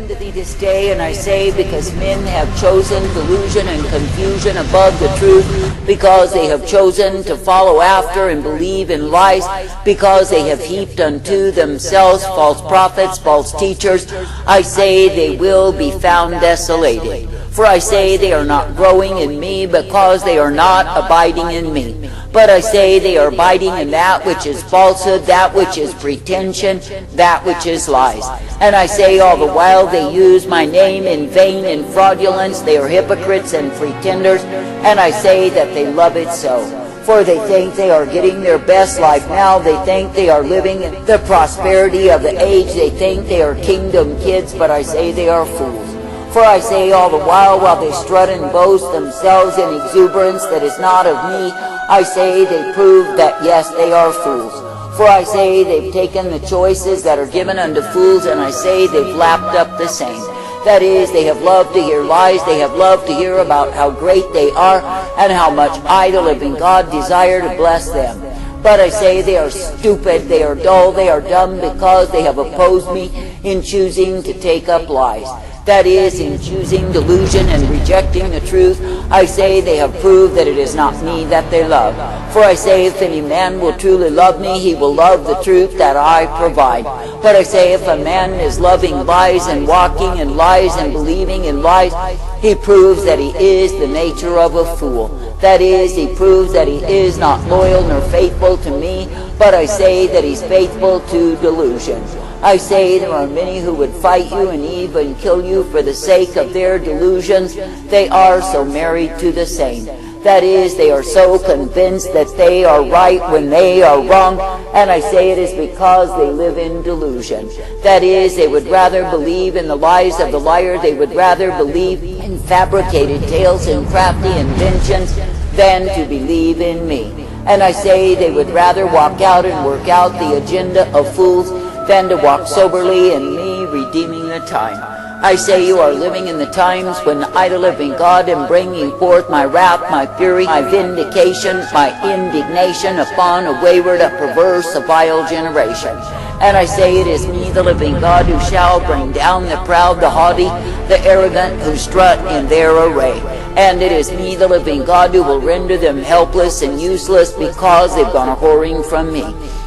unto thee this day, and I say, because men have chosen delusion and confusion above the truth, because they have chosen to follow after and believe in lies, because they have heaped unto themselves false prophets, false teachers, I say they will be found desolated. For I say they are not growing in me, because they are not abiding in me. But I say they are abiding in that which is falsehood, that which is pretension, that which is lies. And I say all the while they use my name in vain and fraudulence, they are hypocrites and pretenders, and I say that they love it so. For they think they are getting their best life now, they think they are living the prosperity of the age, they think they are kingdom kids, but I say they are fools. For I say all the while they strut and boast themselves in exuberance that is not of me, I say they prove that yes, they are fools. For I say they've taken the choices that are given unto fools, and I say they've lapped up the same. That is, they have loved to hear lies, they have loved to hear about how great they are, and how much I, the living God, desire to bless them. But I say they are stupid, they are dull, they are dumb, because they have opposed me in choosing to take up lies. That is, in choosing delusion and rejecting the truth, I say they have proved that it is not me that they love. For I say, if any man will truly love me, he will love the truth that I provide. But I say, if a man is loving lies and walking in lies and believing in lies, he proves that he is the nature of a fool. That is, he proves that he is not loyal nor faithful to me, but I say that he's faithful to delusion. I say there are many who would fight you and even kill you for the sake of their delusions. They are so married to the same. That is, they are so convinced that they are right when they are wrong, and I say it is because they live in delusion. That is, they would rather believe in the lies of the liar, they would rather believe in fabricated tales and crafty inventions than to believe in me. And I say they would rather walk out and work out the agenda of fools than to walk soberly in me, redeeming the time. I say you are living in the times when I, the living God, am bringing forth my wrath, my fury, my vindication, my indignation upon a wayward, a perverse, a vile generation. And I say it is me, the living God, who shall bring down the proud, the haughty, the arrogant, who strut in their array. And it is me, the living God, who will render them helpless and useless because they've gone a-whoring from me.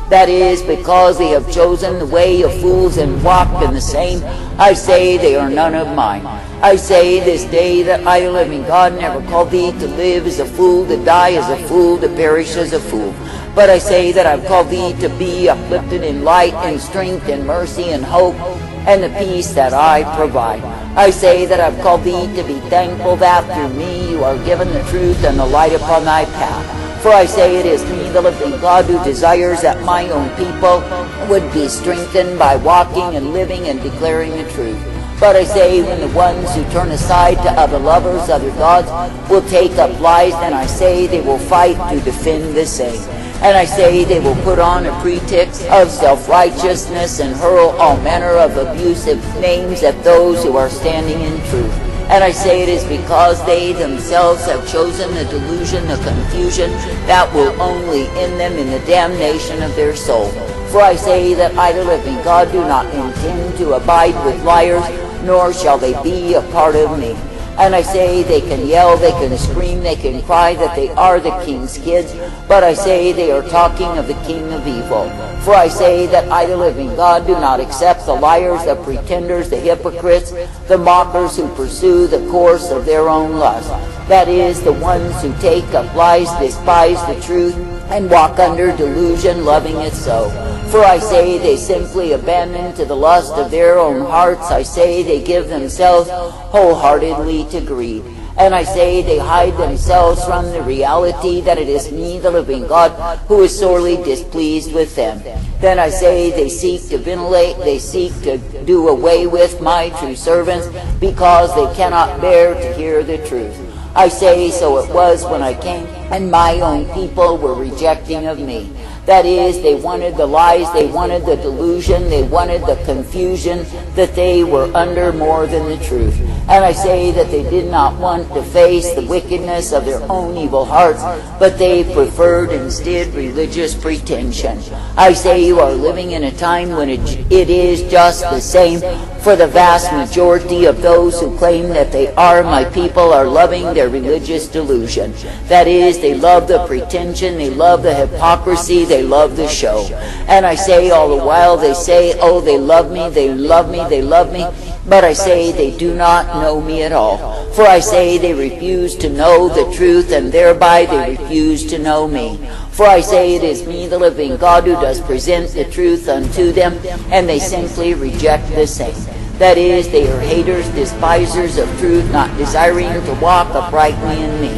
That is, because they have chosen the way of fools and walked in the same, I say they are none of mine. I say this day that I, the living God, never called thee to live as a fool, to die as a fool, to perish as a fool. But I say that I've called thee to be uplifted in light and strength and mercy and hope and the peace that I provide. I say that I've called thee to be thankful that through me you are given the truth and the light upon thy path. For I say it is me, the living God, who desires that my own people would be strengthened by walking and living and declaring the truth. But I say when the ones who turn aside to other lovers, other gods, will take up lies, then I say they will fight to defend the same. And I say they will put on a pretext of self-righteousness and hurl all manner of abusive names at those who are standing in truth. And I say it is because they themselves have chosen the delusion, the confusion that will only end them in the damnation of their soul. For I say that I, the living God, do not intend to abide with liars, nor shall they be a part of me. And I say they can yell, they can scream, they can cry that they are the king's kids, but I say they are talking of the king of evil. For I say that I, the living God, do not accept the liars, the pretenders, the hypocrites, the mockers who pursue the course of their own lust. That is, the ones who take up lies, despise the truth, and walk under delusion, loving it so. For I say they simply abandon to the lust of their own hearts. I say they give themselves wholeheartedly to greed. And I say they hide themselves from the reality that it is me, the living God, who is sorely displeased with them. Then I say they seek to ventilate, they seek to do away with my true servants, because they cannot bear to hear the truth. I say so it was when I came, and my own people were rejecting of me. That is, they wanted the lies, they wanted the delusion, they wanted the confusion that they were under more than the truth. And I say that they did not want to face the wickedness of their own evil hearts, but they preferred instead religious pretension. I say you are living in a time when it is just the same, for the vast majority of those who claim that they are my people are loving their religious delusion. That is, they love the pretension, they love the hypocrisy, they love the show. And I say all the while they say, oh, they love me, they love me, they love me. But I say they do not know me at all. For I say they refuse to know the truth, and thereby they refuse to know me. For I say it is me, the living God, who does present the truth unto them, and they simply reject the same. That is, they are haters, despisers of truth, not desiring to walk uprightly in me.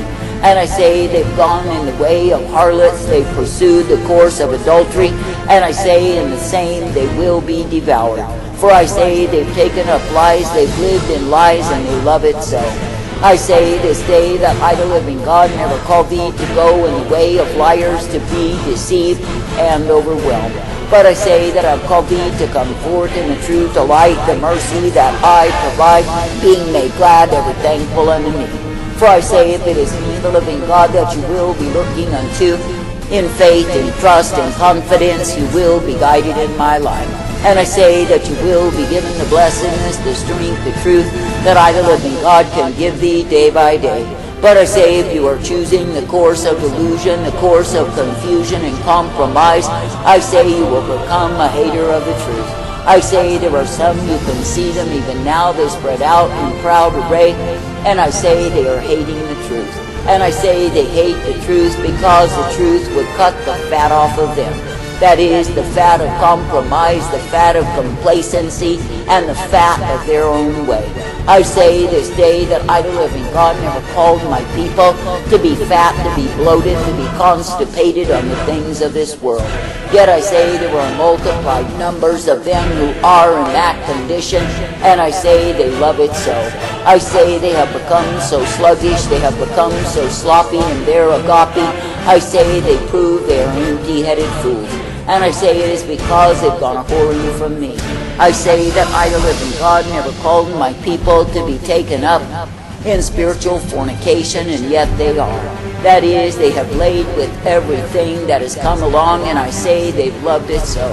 And I say they've gone in the way of harlots, they've pursued the course of adultery, and I say in the same they will be devoured. For I say they've taken up lies, they've lived in lies, and they love it so. I say this day that I, the living God, never called thee to go in the way of liars, to be deceived and overwhelmed. But I say that I've called thee to come forth in the truth, to light the mercy that I provide, being made glad, ever thankful unto me. For I say, if it is me, the living God, that you will be looking unto, in faith, in trust, in confidence, you will be guided in my life. And I say that you will be given the blessedness, the strength, the truth, that I, the living God, can give thee day by day. But I say if you are choosing the course of delusion, the course of confusion and compromise, I say you will become a hater of the truth. I say there are some, you can see them even now, they spread out in proud array, and I say they are hating the truth. And I say they hate the truth because the truth would cut the fat off of them. That is, the fat of compromise, the fat of complacency, and the fat of their own way. I say this day that I, the living God, never called my people to be fat, to be bloated, to be constipated on the things of this world. Yet I say there are multiplied numbers of them who are in that condition, and I say they love it so. I say they have become so sluggish, they have become so sloppy in their agape. I say they prove they are empty-headed fools. And I say it is because they've gone a-whoring from me. I say that I, the living God, never called my people to be taken up in spiritual fornication, and yet they are. That is, they have laid with everything that has come along, and I say they've loved it so.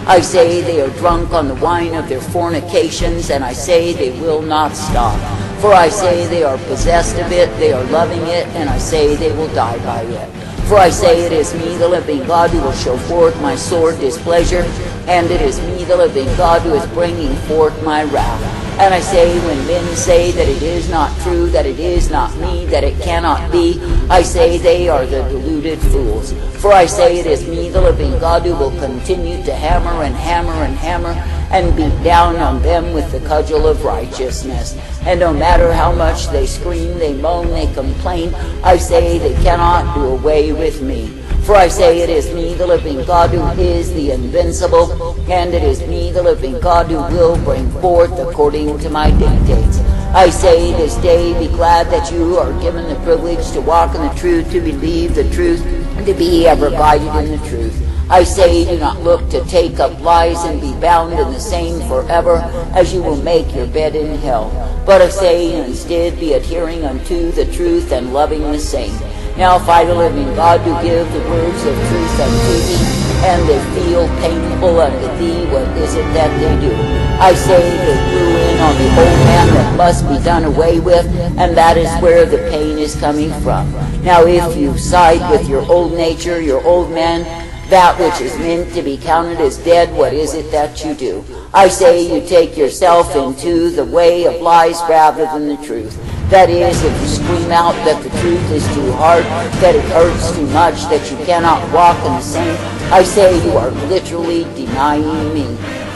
I say they are drunk on the wine of their fornications, and I say they will not stop. For I say they are possessed of it, they are loving it, and I say they will die by it. For I say it is me, the living God, who will show forth my sore displeasure, and it is me, the living God, who is bringing forth my wrath. And I say, when men say that it is not true, that it is not me, that it cannot be, I say they are the deluded fools. For I say it is me, the living God, who will continue to hammer and hammer and hammer, and beat down on them with the cudgel of righteousness. And no matter how much they scream, they moan, they complain, I say they cannot do away with me. For I say it is me, the living God, who is the invincible, and it is me, the living God, who will bring forth according to my dictates. I say this day, be glad that you are given the privilege to walk in the truth, to believe the truth, and to be ever guided in the truth. I say, do not look to take up lies and be bound in the same forever, as you will make your bed in hell. But I say, instead, be adhering unto the truth and loving the same. Now if I, the living God, do give the words of truth unto thee, and they feel painful unto thee, what is it that they do? I say they glue in on the old man that must be done away with, and that is where the pain is coming from. Now if you side with your old nature, your old man, that which is meant to be counted as dead, what is it that you do? I say you take yourself into the way of lies rather than the truth. That is, if you scream out that the truth is too hard, that it hurts too much, that you cannot walk in the same, I say you are literally denying me.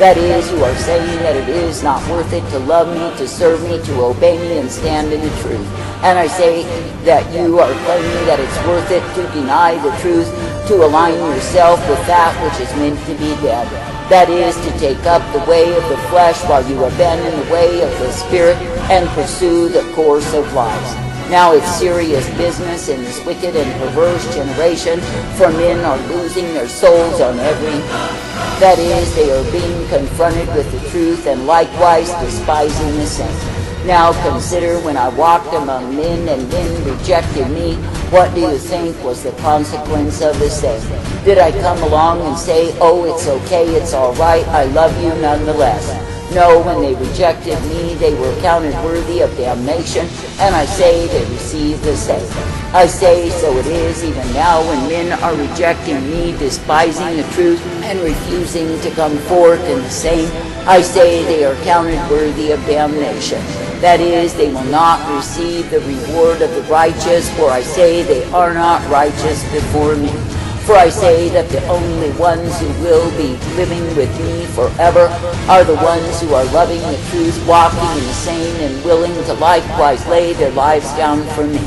That is, you are saying that it is not worth it to love me, to serve me, to obey me, and stand in the truth. And I say that you are claiming that it's worth it to deny the truth, to align yourself with that which is meant to be dead. That is, to take up the way of the flesh while you have been in the way of the Spirit and pursue the course of lies. Now it's serious business in this wicked and perverse generation, for men are losing their souls on every hand. That is, they are being confronted with the truth and likewise despising the same. Now consider, when I walked among men and men rejected me, what do you think was the consequence of the same? Did I come along and say, oh, it's okay, it's all right, I love you nonetheless? No, when they rejected me, they were counted worthy of damnation, and I say they received the same. I say, so it is even now when men are rejecting me, despising the truth, and refusing to come forth in the same. I say they are counted worthy of damnation. That is, they will not receive the reward of the righteous, for I say they are not righteous before me. For I say that the only ones who will be living with me forever are the ones who are loving the truth, walking in the same, and willing to likewise lay their lives down for me.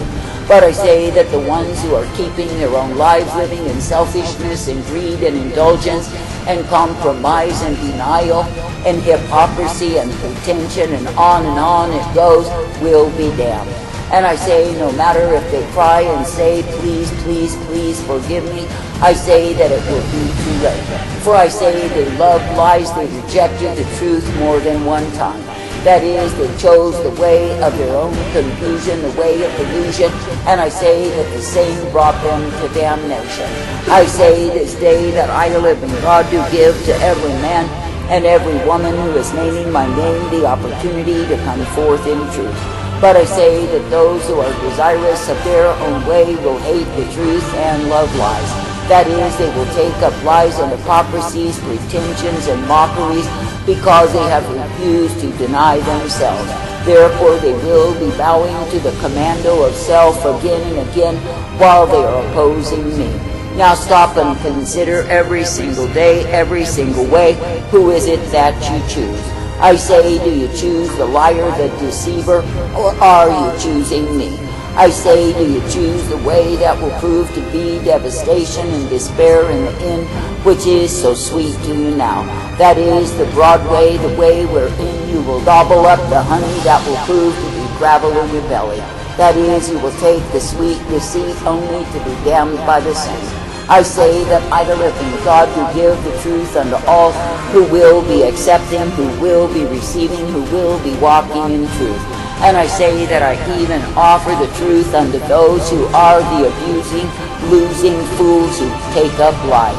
But I say that the ones who are keeping their own lives living in selfishness and greed and indulgence and compromise and denial and hypocrisy and pretension and on it goes, will be damned. And I say, no matter if they cry and say, please, please, please forgive me, I say that it will be too late. For I say they loved lies, they rejected the truth more than one time. That is, they chose the way of their own confusion, the way of delusion, and I say that the same brought them to damnation. I say this day that I live in God do give to every man and every woman who is naming my name the opportunity to come forth in truth. But I say that those who are desirous of their own way will hate the truth and love lies. That is, they will take up lies and hypocrisies, pretensions and mockeries, because they have refused to deny themselves. Therefore they will be bowing to the commando of self again and again while they are opposing me. Now stop and consider every single day, every single way, who is it that you choose? I say, do you choose the liar, the deceiver, or are you choosing me? I say, do you choose the way that will prove to be devastation and despair in the end, which is so sweet to you now? That is, the broad way, the way wherein you will gobble up the honey that will prove to be gravel in your belly. That is, you will take the sweet deceit only to be damned by the same. I say that I the living God do give the truth unto all who will be accepting, who will be receiving, who will be walking in truth. And I say that I even offer the truth unto those who are the abusing, losing fools who take up lies.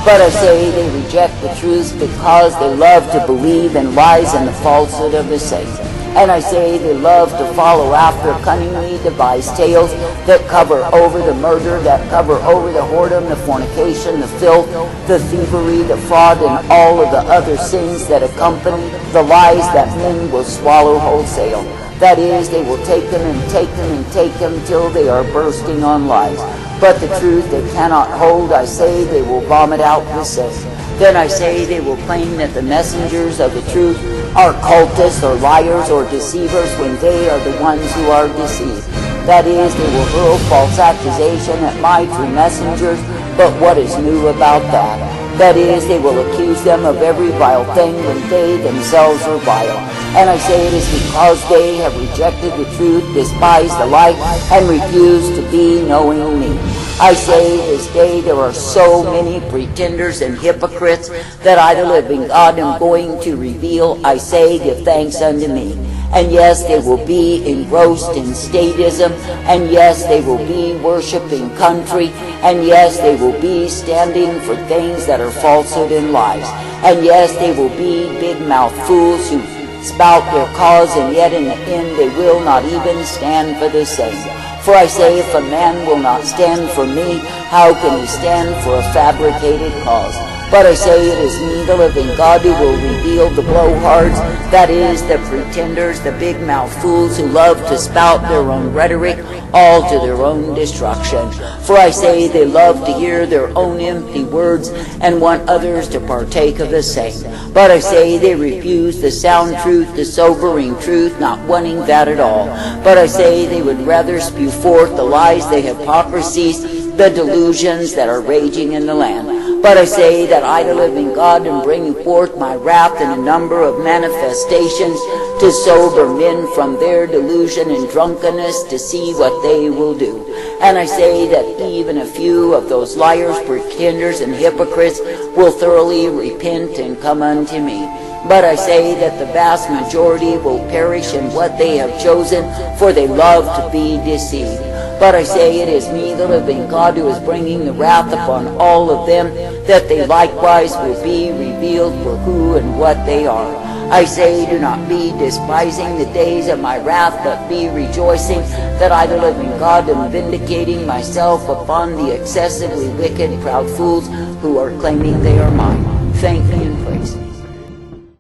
But I say they reject the truth because they love to believe in lies and the falsehood of the same. And I say they love to follow after cunningly devised tales that cover over the murder, that cover over the whoredom, the fornication, the filth, the thievery, the fraud, and all of the other sins that accompany the lies that men will swallow wholesale. That is, they will take them and take them and take them till they are bursting on lies. But the truth they cannot hold, I say they will vomit out the same. Then I say they will claim that the messengers of the truth are cultists or liars or deceivers when they are the ones who are deceived. That is, they will hurl false accusation at my true messengers, but what is new about that? That is, they will accuse them of every vile thing when they themselves are vile. And I say it is because they have rejected the truth, despised the light, and refused to be knowing me. I say this day there are so many pretenders and hypocrites that I the living God am going to reveal. I say, give thanks unto me. And yes, they will be engrossed in statism, and yes, they will be worshiping country, and yes, they will be standing for things that are falsehood and lies, and yes, they will be big-mouthed fools who spout their cause, and yet in the end they will not even stand for the same. For I say, if a man will not stand for me, how can he stand for a fabricated cause? But I say it is me, the living God, who will reveal the blowhards, that is, the pretenders, the big-mouthed fools who love to spout their own rhetoric, all to their own destruction. For I say they love to hear their own empty words and want others to partake of the same. But I say they refuse the sound truth, the sobering truth, not wanting that at all. But I say they would rather spew forth the lies, the hypocrisies, the delusions that are raging in the land. But I say that I, the living God, am bringing forth my wrath in a number of manifestations to sober men from their delusion and drunkenness to see what they will do. And I say that even a few of those liars, pretenders, and hypocrites will thoroughly repent and come unto me. But I say that the vast majority will perish in what they have chosen, for they love to be deceived. But I say it is me, the living God, who is bringing the wrath upon all of them, that they likewise will be revealed for who and what they are. I say, do not be despising the days of my wrath, but be rejoicing that I, the living God, am vindicating myself upon the excessively wicked, proud fools who are claiming they are mine. Thank me and praise me.